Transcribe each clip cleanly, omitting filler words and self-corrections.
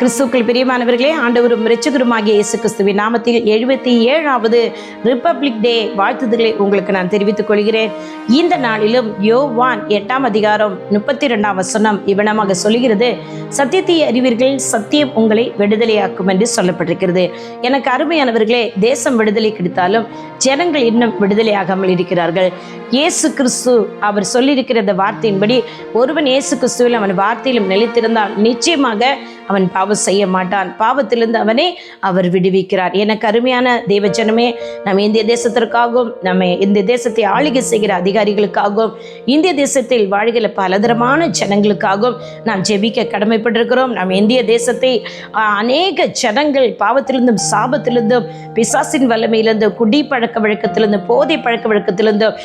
கிறிஸ்துக்கள் பிரியமானவர்களே, ஆண்டவரும் இரட்சகருமாகிய இயேசு கிறிஸ்துவின் நாமத்தில் 77வது ரிப்பப்ளிக் டே வாழ்த்துதலை உங்களுக்கு நான் தெரிவித்துக் கொள்கிறேன். இந்த நாளிலும் யோவான் 8ஆம் அதிகாரம் 32ஆம் வசனம் இவ்விதமாக சொல்கிறது, சத்தியத்தை அறிவீர்கள், சத்தியம் உங்களை விடுதலையாக்கும் என்று சொல்லப்பட்டிருக்கிறது. எனக்கு அருமையானவர்களே, தேசம் விடுதலை கிடைத்தாலும் ஜனங்கள் இன்னும் விடுதலையாகாமல் இருக்கிறார்கள். இயேசு கிறிஸ்து அவர் சொல்லியிருக்கிற இந்த வார்த்தையின்படி ஒருவன் இயேசு கிறிஸ்துவில் அவன் வார்த்தையிலும் நிலைத்திருந்தால் நிச்சயமாக அவன் பாவம் செய்ய மாட்டான். பாவத்திலிருந்து அவனை அவர் விடுவிக்கிறார். எனக்கு அருமையான தேவஜனமே, நம்ம இந்திய தேசத்திற்காகவும் நம்ம இந்த தேசத்தை ஆளுகை செய்கிற அதிகாரிகளுக்காகவும் இந்திய தேசத்தில் வாழ்கிற பலதரமான ஜனங்களுக்காகவும் நாம் ஜெபிக்க கடமைப்பட்டிருக்கிறோம். நம்ம இந்திய தேசத்தை அநேக ஜனங்கள் பாவத்திலிருந்தும் சாபத்திலிருந்தும் பிசாசின் வல்லமையிலிருந்தும் குடி பழக்க வழக்கத்திலிருந்தும் போதை பழக்க வழக்கத்திலிருந்தும்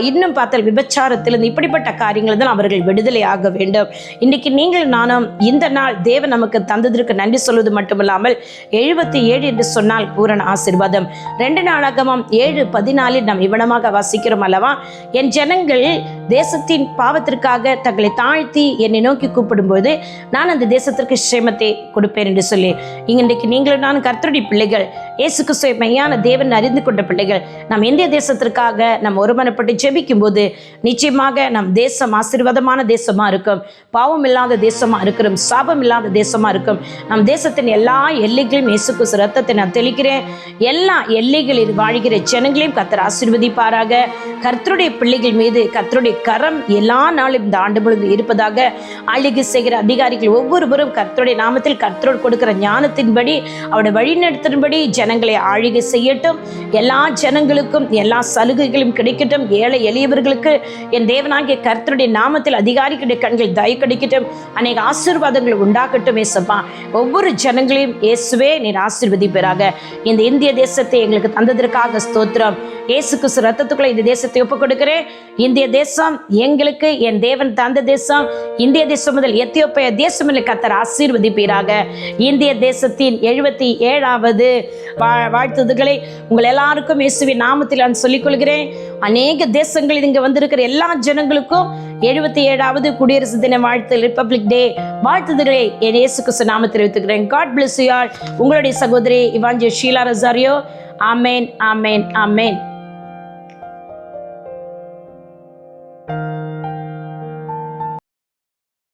இன்னும் பார்த்தால் விபச்சாரத்திலிருந்து இப்படிப்பட்ட காரியங்கள் தான் அவர்கள் விடுதலை ஆக வேண்டும். இன்றைக்கு நீங்கள் நானும் இந்த நாள் தேவன் நமக்கு தந்ததற்கு நன்றி சொல்வது மட்டுமில்லாமல் 77 என்று சொன்னால் பூரண ஆசீர்வாதம். 2 நாளாகமம் 7:14 நாம் இவனமாக வாசிக்கிறோம் அல்லவா, என் ஜனங்கள் தேசத்தின் பாவத்திற்காக தங்களை தாழ்த்தி என்னை நோக்கி கூப்பிடும்போது நான் அந்த தேசத்திற்கு சேமத்தை கொடுப்பேன் என்று சொல்லி, இன்றைக்கு நீங்களும் நான் கர்த்தருடைய பிள்ளைகள், இயேசு கிறிஸ்துவை மெய்யான தேவன் அறிந்து கொண்ட பிள்ளைகள், நம் இந்திய தேசத்திற்காக நம்ம ஒருமனப்பட்டு ஜெபிக்கும் போது நிச்சயமாக நம் தேசம் ஆசீர்வாதமான தேசமா இருக்கும், பாவம் இல்லாத தேசமா இருக்கிறோம், சாபம் இல்லாத தேசமா இருக்கும். நம் தேசத்தின் எல்லா எல்லைகளையும் இயேசு கிறிஸ்து ரத்தத்தை நான் தெளிக்கிறேன். எல்லா எல்லைகளில் வாழ்கிற ஜனங்களையும் கர்த்தர் ஆசீர்வதிப்பாராக. கர்த்தருடைய பிள்ளைகள் மீது கர்த்தருடைய கரம் எல்லா நாளும் இந்த ஆண்டு முழுவதும் இருப்பதாக. ஆளுகை செய்கிற அதிகாரிகள் ஒவ்வொருவரும் கர்த்தருடைய நாமத்தில் கர்த்தரோடு கொடுக்கிற ஞானத்தின்படி அவருடைய வழிநடத்தின்படி ஜனங்களை ஆளுகை செய்யட்டும். எல்லா ஜனங்களுக்கும் எல்லா சலுகைகளும் கிடைக்கட்டும். ஏழை எளியவர்களுக்கு என் தேவனாகிய கர்த்தருடைய நாமத்தில் அதிகாரிகளுடைய கண்கள் தயவு கிடைக்கட்டும். அநேக ஆசீர்வாதங்கள் உண்டாகட்டும். ஏசப்பா, ஒவ்வொரு ஜனங்களையும் இயேசுவே நீர் ஆசீர்வதிப்பீராக. இந்த இந்திய தேசத்தை எங்களுக்கு தந்ததற்காக ஸ்தோத்திரம். இயேசு கிறிஸ்து ரத்தத்துக்குள்ள இந்த தேசத்தை ஒப்புக் கொடுக்கிறேன். இந்திய தேசம் எங்களுக்கு என் தேவன் தந்த தேசம். இந்திய தேசம் முதல் எத்தியோப்பியா தேசம் கர்த்தர் ஆசீர்வதிப்பீராக. இந்திய தேசத்தின் 77வது வாழ்த்துதல்களை உங்கள் எல்லாருக்கும் இயேசுவின் நாமத்தில் நான் சொல்லிக் கொள்கிறேன். அநேக தேசங்களில் இங்கே வந்திருக்கிற எல்லா ஜனங்களுக்கும் 77வது குடியரசு தின வாழ்த்து, ரிப்பப்ளிக் டே வாழ்த்துதல்களை என் இயேசு கிறிஸ்து நாமத்தில் தெரிவித்துக்கிறேன். God bless you all. உங்களுடைய சகோதரி இவாஞ்சலிஸ்ட் ஷீலா ரொசாரியோ. ஆமேன், ஆமேன், ஆமேன்.